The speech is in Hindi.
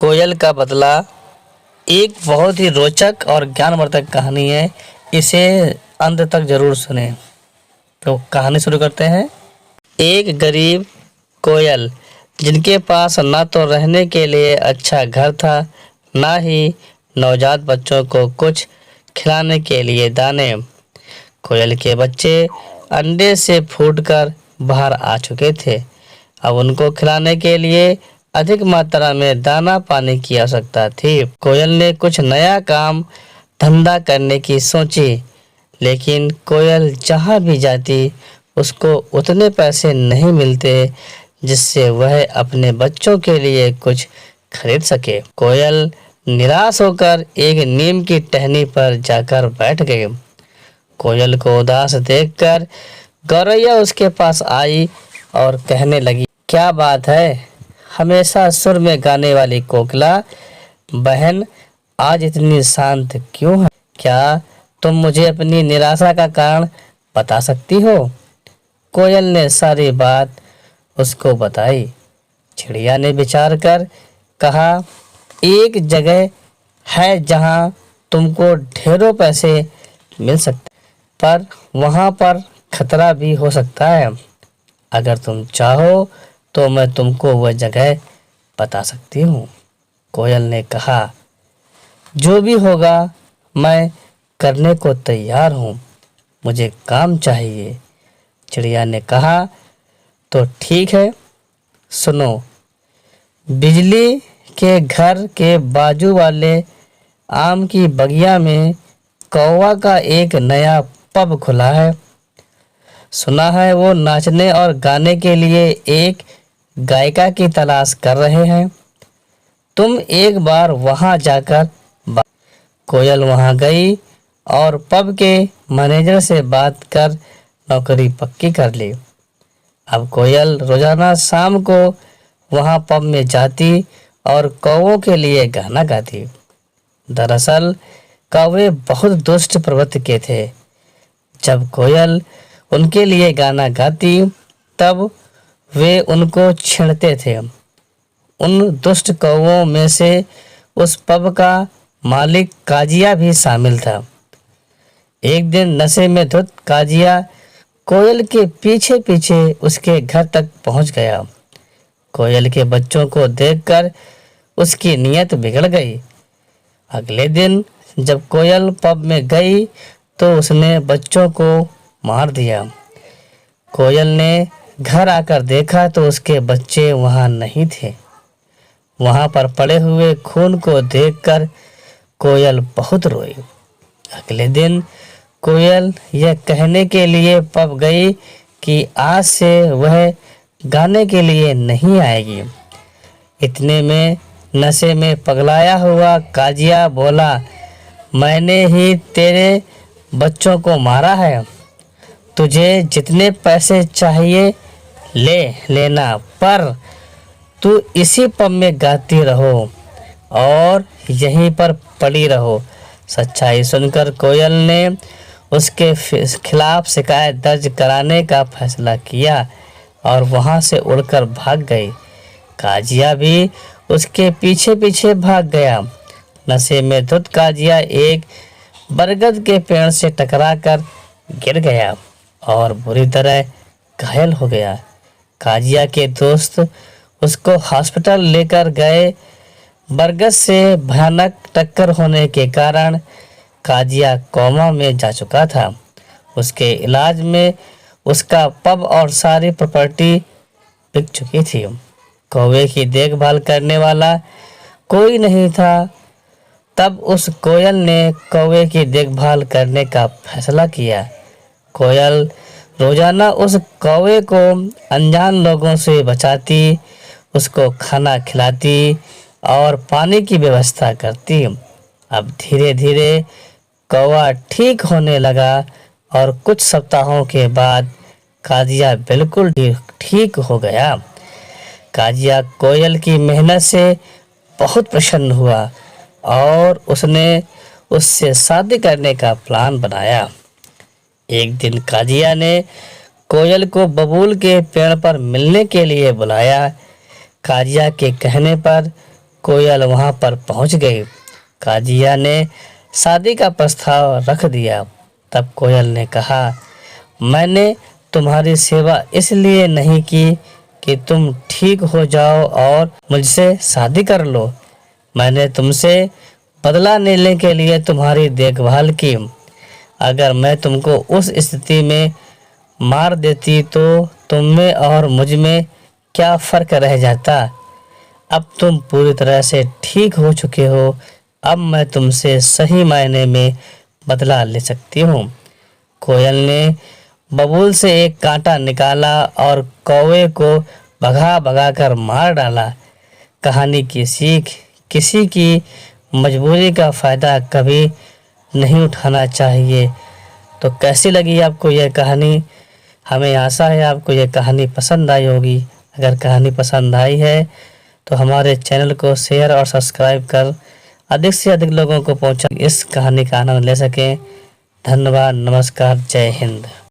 कोयल का बदला एक बहुत ही रोचक और ज्ञानवर्धक कहानी है। इसे अंत तक जरूर सुने। तो कहानी शुरू करते हैं। एक गरीब कोयल जिनके पास ना तो रहने के लिए अच्छा घर था, ना ही नवजात बच्चों को कुछ खिलाने के लिए दाने। कोयल के बच्चे अंडे से फूटकर बाहर आ चुके थे। अब उनको खिलाने के लिए अधिक मात्रा में दाना पानी की आवश्यकता थी। कोयल ने कुछ नया काम धंधा करने की सोची, लेकिन कोयल जहाँ भी जाती उसको उतने पैसे नहीं मिलते जिससे वह अपने बच्चों के लिए कुछ खरीद सके। कोयल निराश होकर एक नीम की टहनी पर जाकर बैठ गई। कोयल को उदास देखकर गौरैया उसके पास आई और कहने लगी, क्या बात है, हमेशा सुर में गाने वाली कोकिला बहन आज इतनी शांत क्यों है? क्या तुम मुझे अपनी निराशा का कारण बता सकती हो? कोयल ने सारी बात उसको बताई। चिड़िया ने विचार कर कहा, एक जगह है जहां तुमको ढेरों पैसे मिल सकते, पर वहां पर खतरा भी हो सकता है। अगर तुम चाहो तो मैं तुमको वह जगह बता सकती हूँ। कोयल ने कहा, जो भी होगा मैं करने को तैयार हूँ, मुझे काम चाहिए। चिड़िया ने कहा, तो ठीक है, सुनो। बिजली के घर के बाजू वाले आम की बगिया में कौवा का एक नया पब खुला है। सुना है वो नाचने और गाने के लिए एक गायिका की तलाश कर रहे हैं। तुम एक बार वहां जाकर कोयल वहां गई और पब के मैनेजर से बात कर नौकरी पक्की कर ली। अब कोयल रोजाना शाम को वहां पब में जाती और कौवों के लिए गाना गाती। दरअसल कौवे बहुत दुष्ट प्रवृत्ति के थे। जब कोयल उनके लिए गाना गाती तब वे उनको छेड़ते थे। उन दुष्ट कौवों में से उस पब का मालिक काजिया भी शामिल था। एक दिन नशे में धुत काजिया कोयल के पीछे पीछे उसके घर तक पहुंच गया। कोयल के बच्चों को देखकर उसकी नीयत बिगड़ गई। अगले दिन जब कोयल पब में गई तो उसने बच्चों को मार दिया। कोयल ने घर आकर देखा तो उसके बच्चे वहां नहीं थे। वहां पर पड़े हुए खून को देखकर कोयल बहुत रोई। अगले दिन कोयल यह कहने के लिए पब गई कि आज से वह गाने के लिए नहीं आएगी। इतने में नशे में पगलाया हुआ काजिया बोला, मैंने ही तेरे बच्चों को मारा है, तुझे जितने पैसे चाहिए ले लेना, पर तू इसी पब में गाती रहो और यहीं पर पड़ी रहो। सच्चाई सुनकर कोयल ने उसके खिलाफ शिकायत दर्ज कराने का फैसला किया और वहां से उड़कर भाग गई। काजिया भी उसके पीछे पीछे भाग गया। नशे में धुत काजिया एक बरगद के पेड़ से टकराकर गिर गया और बुरी तरह घायल हो गया। काजिया के दोस्त उसको हॉस्पिटल लेकर गए। बरगद से भयानक टक्कर होने के कारण काजिया कोमा में जा चुका था। उसके इलाज में उसका पब और सारी प्रॉपर्टी बिक चुकी थी। कौवे की देखभाल करने वाला कोई नहीं था। तब उस कोयल ने कौवे की देखभाल करने का फैसला किया। कोयल रोजाना उस कौवे को अनजान लोगों से बचाती, उसको खाना खिलाती और पानी की व्यवस्था करती। अब धीरे धीरे कौवा ठीक होने लगा और कुछ सप्ताहों के बाद काजिया बिल्कुल ठीक हो गया। काजिया कोयल की मेहनत से बहुत प्रसन्न हुआ और उसने उससे शादी करने का प्लान बनाया। एक दिन काजिया ने कोयल को बबूल के पेड़ पर मिलने के लिए बुलाया। काजिया के कहने पर कोयल वहां पर पहुंच गई। काजिया ने शादी का प्रस्ताव रख दिया। तब कोयल ने कहा, मैंने तुम्हारी सेवा इसलिए नहीं की कि तुम ठीक हो जाओ और मुझसे शादी कर लो। मैंने तुमसे बदला लेने के लिए तुम्हारी देखभाल की। अगर मैं तुमको उस स्थिति में मार देती तो तुम में और मुझ में क्या फ़र्क रह जाता। अब तुम पूरी तरह से ठीक हो चुके हो। अब मैं तुमसे सही मायने में बदला ले सकती हूँ। कोयल ने बबूल से एक कांटा निकाला और कौवे को भगा भगा कर मार डाला। कहानी की सीख, किसी की मजबूरी का फ़ायदा कभी नहीं उठाना चाहिए। तो कैसी लगी आपको यह कहानी? हमें आशा है आपको यह कहानी पसंद आई होगी। अगर कहानी पसंद आई है तो हमारे चैनल को शेयर और सब्सक्राइब कर अधिक से अधिक लोगों को पहुंचा इस कहानी का आनंद ले सकें। धन्यवाद, नमस्कार, जय हिंद।